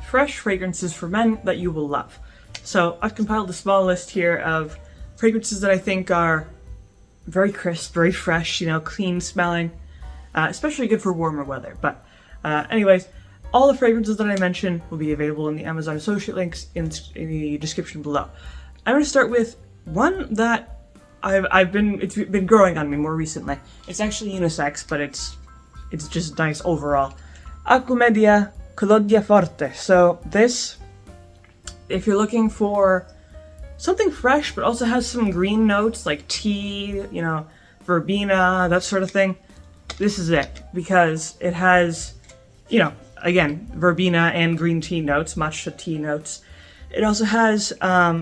fresh fragrances for men that you will love. So I've compiled a small list here of fragrances that I think are very crisp, very fresh, clean smelling, especially good for warmer weather. But anyways, all the fragrances that I mentioned will be available in the Amazon associate links in the description below. I'm going to start with one that it's been growing on me more recently. It's actually unisex, but it's just nice overall. Aquamedia Colonia Forte. So this, if you're looking for something fresh but also has some green notes like tea, verbena, that sort of thing, this is it, because it has, again, verbena and green tea notes, matcha tea notes. It also has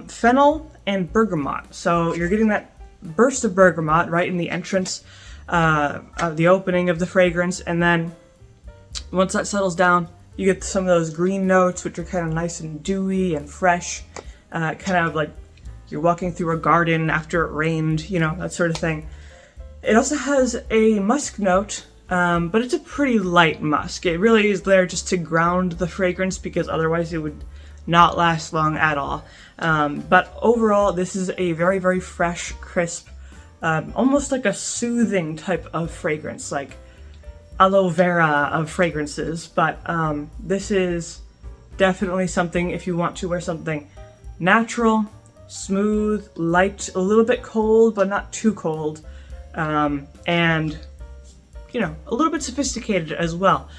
fennel and bergamot. So you're getting that burst of bergamot right in the entrance of the opening of the fragrance, and then once that settles down, you get some of those green notes, which are kind of nice and dewy and fresh, kind of like you're walking through a garden after it rained, that sort of thing. It also has a musk note, but it's a pretty light musk. It really is there just to ground the fragrance, because otherwise it would not last long at all. But overall, this is a very, very fresh, crisp, almost like a soothing type of fragrance, like aloe vera of fragrances. But this is definitely something if you want to wear something natural, smooth, light, a little bit cold, but not too cold, and a little bit sophisticated as well.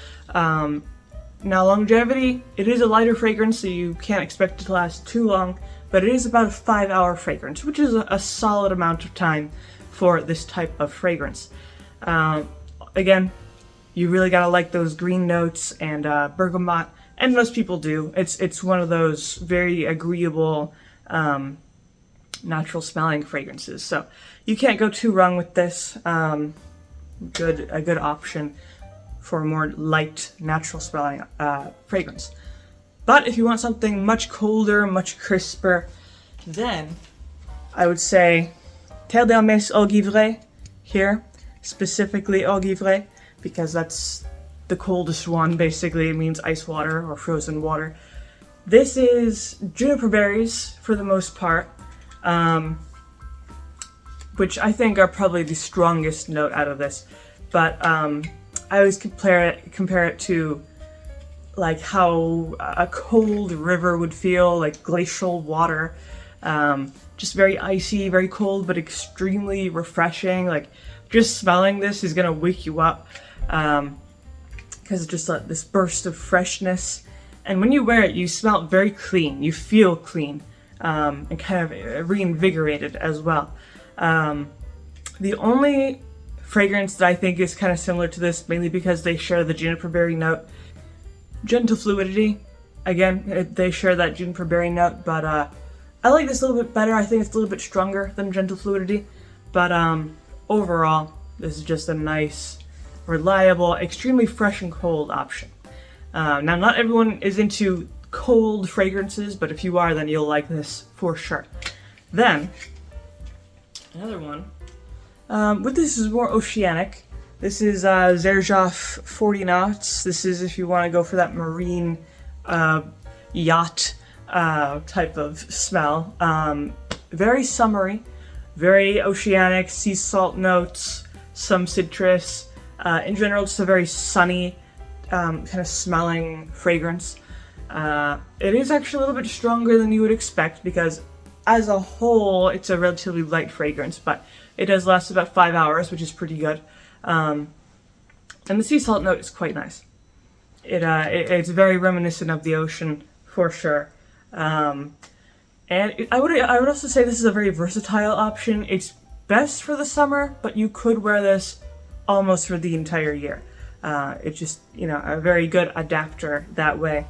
Now, longevity, it is a lighter fragrance, so you can't expect it to last too long, but it is about a 5-hour fragrance, which is a solid amount of time for this type of fragrance. Again, you really gotta like those green notes and bergamot, and most people do. It's one of those very agreeable, natural smelling fragrances, so you can't go too wrong with this. A good option for a more light, natural smelling fragrance. But if you want something much colder, much crisper, then I would say Terre d'Hermès Eau Givrée here, specifically Eau Givrée, because that's the coldest one. Basically, it means ice water or frozen water. This is juniper berries for the most part, which I think are probably the strongest note out of this. But I always compare it to like how a cold river would feel, like glacial water. Just very icy, very cold, but extremely refreshing. Like, just smelling this is gonna wake you up, because it's just like this burst of freshness. And when you wear it, you smell very clean. You feel clean, and kind of reinvigorated as well. The only fragrance that I think is kind of similar to this, mainly because they share the juniper berry note, Gentle Fluidity. Again, they share that juniper berry note, but I like this a little bit better. I think it's a little bit stronger than Gentle Fluidity, but overall, this is just a nice, reliable, extremely fresh and cold option. Now, not everyone is into cold fragrances, but if you are, then you'll like this for sure. Then, another one. But this is more oceanic. This is Xerjoff 40 knots. This is if you want to go for that marine yacht type of smell. Very summery, very oceanic, sea salt notes, some citrus. In general, just a very sunny kind of smelling fragrance. It is actually a little bit stronger than you would expect, because as a whole, it's a relatively light fragrance, but it does last about 5 hours, which is pretty good. And the sea salt note is quite nice. It's very reminiscent of the ocean for sure. And I would also say this is a very versatile option. It's best for the summer, but you could wear this almost for the entire year. It's just, a very good adapter that way.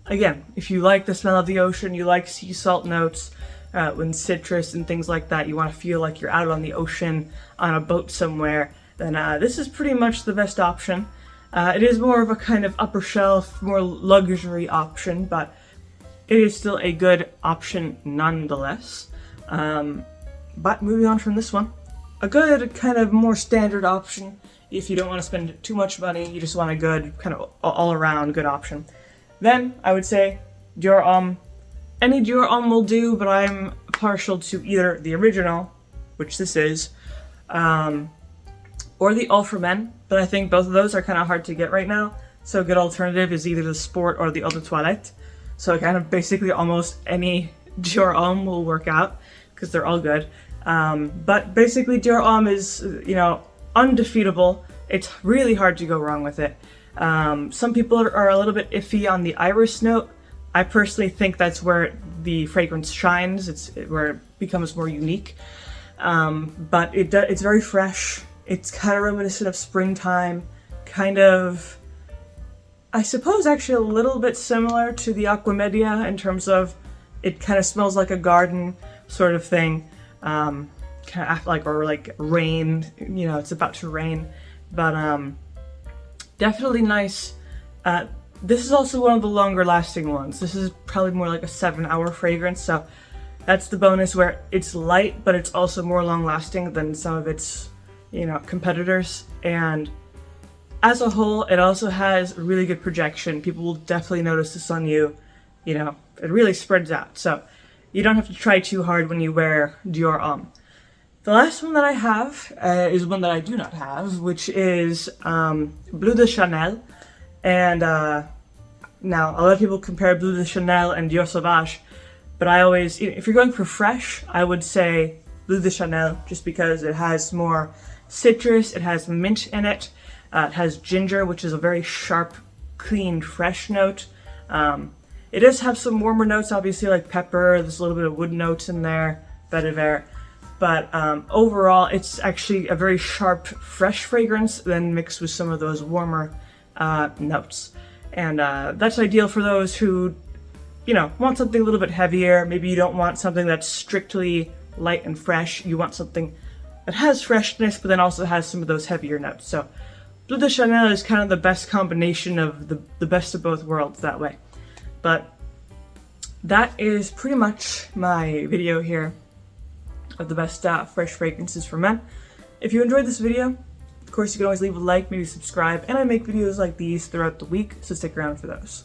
Again, if you like the smell of the ocean, you like sea salt notes, when citrus and things like that, you want to feel like you're out on the ocean on a boat somewhere, then this is pretty much the best option. It is more of a kind of upper shelf, more luxury option, but it is still a good option nonetheless. But moving on from this one, a good kind of more standard option if you don't want to spend too much money, you just want a good kind of all around good option. Then I would say Dior Homme. Any Dior Homme will do, but I'm partial to either the original, which this is, or the All for Men, but I think both of those are kind of hard to get right now. So a good alternative is either the Sport or the Eau de Toilette. So kind of basically almost any Dior Homme will work out because they're all good. But basically Dior Homme is, you know, undefeatable. It's really hard to go wrong with it. Some people are a little bit iffy on the iris note. I personally think that's where the fragrance shines. It's where it becomes more unique. But it's very fresh. It's kind of reminiscent of springtime, kind of, I suppose actually a little bit similar to the Aquamedia in terms of it kind of smells like a garden sort of thing. Kind of act like, or like rain, you know, it's about to rain, but definitely nice. This is also one of the longer lasting ones. This is probably more like a 7-hour fragrance, so that's the bonus, where it's light, but it's also more long lasting than some of its, you know, competitors. And as a whole, it also has really good projection. People will definitely notice this on you. You know, it really spreads out, so you don't have to try too hard when you wear Dior Homme. The last one that I have is one that I do not have, which is Bleu de Chanel. And now, a lot of people compare Bleu de Chanel and Dior Sauvage, but I always, if you're going for fresh, I would say Bleu de Chanel, just because it has more citrus, it has mint in it, it has ginger, which is a very sharp, clean, fresh note. It does have some warmer notes, obviously, like pepper. There's a little bit of wood notes in there, vetiver. But overall, it's actually a very sharp, fresh fragrance, then mixed with some of those warmer notes. And that's ideal for those who, you know, want something a little bit heavier. Maybe you don't want something that's strictly light and fresh. You want something that has freshness, but then also has some of those heavier notes. So Bleu de Chanel is kind of the best combination of the best of both worlds that way. But that is pretty much my video here of the best fresh fragrances for men. If you enjoyed this video, of course you can always leave a like, maybe subscribe, and I make videos like these throughout the week, so stick around for those.